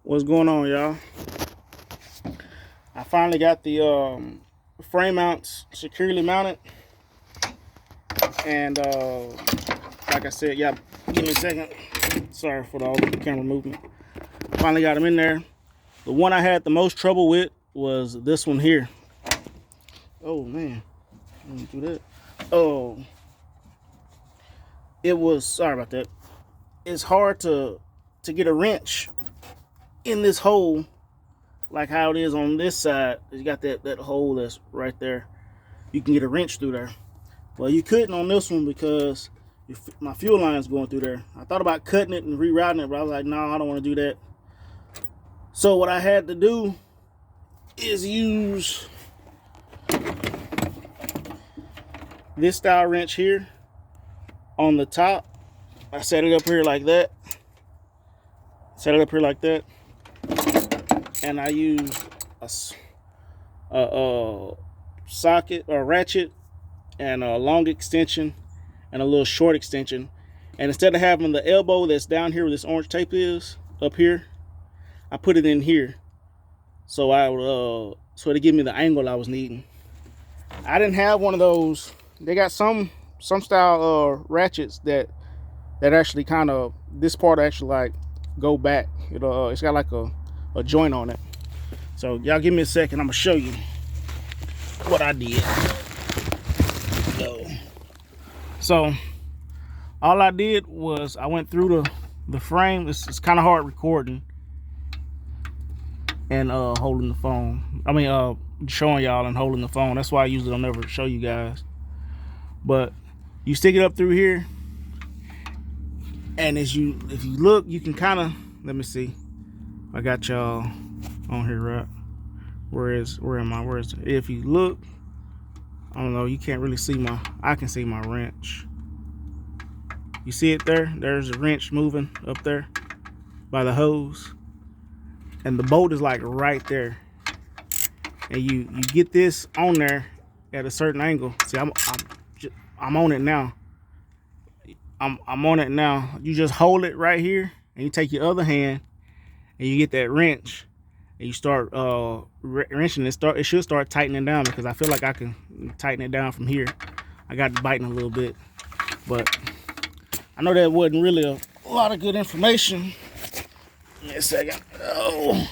What's going on, y'all? I finally got the frame mounts securely mounted, and like I said, yeah, give me a second. Sorry for all the camera movement. Finally got them in there. The one I had the most trouble with was this one here. Oh man, let me do that. Oh, it was, sorry about that. It's hard to get a wrench in this hole like how it is on this side. You got that hole that's right there. You can get a wrench through there. Well, you couldn't on this one because my fuel line is going through there. I thought about cutting it and rerouting it, but I was like, no, I don't want to do that. So what I had to do is use this style wrench here on the top. I set it up here like that. And I use a socket or ratchet and a long extension and a little short extension. And instead of having the elbow that's down here where this orange tape is up here, I put it in here. So I would so to give me the angle I was needing. I didn't have one of those. They got some style ratchets that actually kind of, this part actually like go back. It's got like a joint on it. So y'all give me a second, I'm gonna show you what I did. So all I did was I went through the frame. It's kind of hard recording and holding the phone. I mean showing y'all and holding the phone. That's why I usually don't ever show you guys. But you stick it up through here, and if you look, you can kind of, let me see. I got y'all on here, right? Where am I? Where is it? If you look, I don't know, you can't really see I can see my wrench. You see it there? There's a wrench moving up there by the hose. And the bolt is like right there. And you get this on there at a certain angle. See, I'm on it now. I'm on it now. You just hold it right here, and you take your other hand, and you get that wrench, and you start wrenching it. It should start tightening down, because I feel like I can tighten it down from here. I got it biting a little bit, but I know that wasn't really a lot of good information. Give me a second. Oh,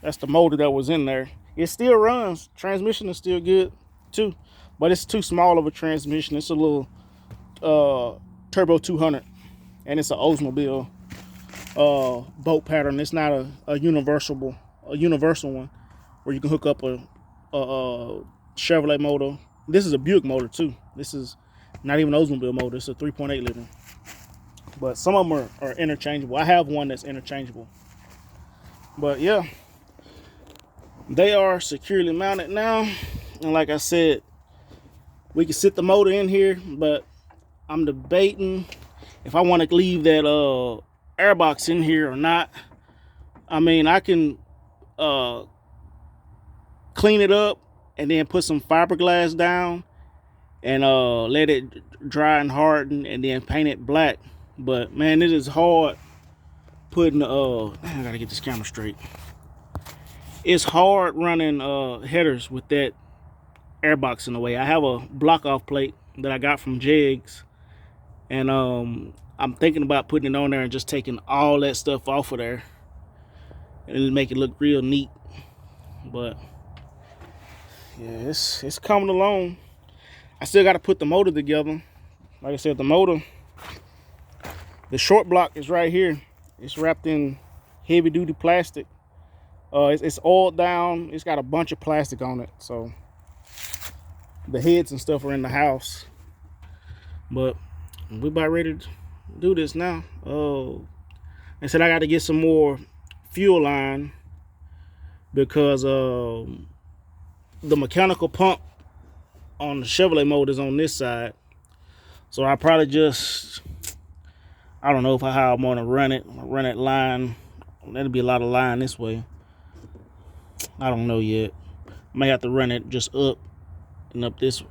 that's the motor that was in there. It still runs. Transmission is still good too, but it's too small of a transmission. It's a little Turbo 200, and it's an Oldsmobile bolt pattern. It's not a universal one where you can hook up a Chevrolet motor. This is a Buick motor too. This is not even an Oldsmobile motor. It's a 3.8 liter. But some of them are interchangeable. I have one that's interchangeable. But yeah, they are securely mounted now. And like I said, we can sit the motor in here, but I'm debating if I want to leave that airbox in here or not. I mean, I can clean it up and then put some fiberglass down and let it dry and harden and then paint it black. But man, it is hard putting I gotta get this camera straight. It's hard running headers with that airbox in the way. I have a block off plate that I got from Jegs, and I'm thinking about putting it on there and just taking all that stuff off of there and make it look real neat. But yeah, it's coming along. I still got to put the motor together. Like I said, the short block is right here. It's wrapped in heavy duty plastic. It's oiled down. It's got a bunch of plastic on it, so the heads and stuff are in the house. But we're about ready to do this now. I said I got to get some more fuel line, because the mechanical pump on the Chevrolet motor is on this side. So I probably just, I don't know how I'm gonna run it line. That'll be a lot of line this way. I don't know yet. I may have to run it just up and up this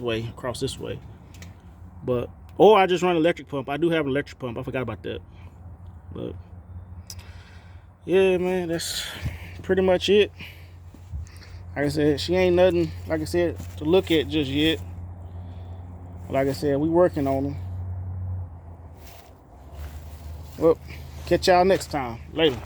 way, across this way. But or I just run an electric pump. I do have an electric pump. I forgot about that. But yeah, man, that's pretty much it. Like I said, she ain't nothing, like I said, to look at just yet. Like I said, we working on them. Well, catch y'all next time. Later.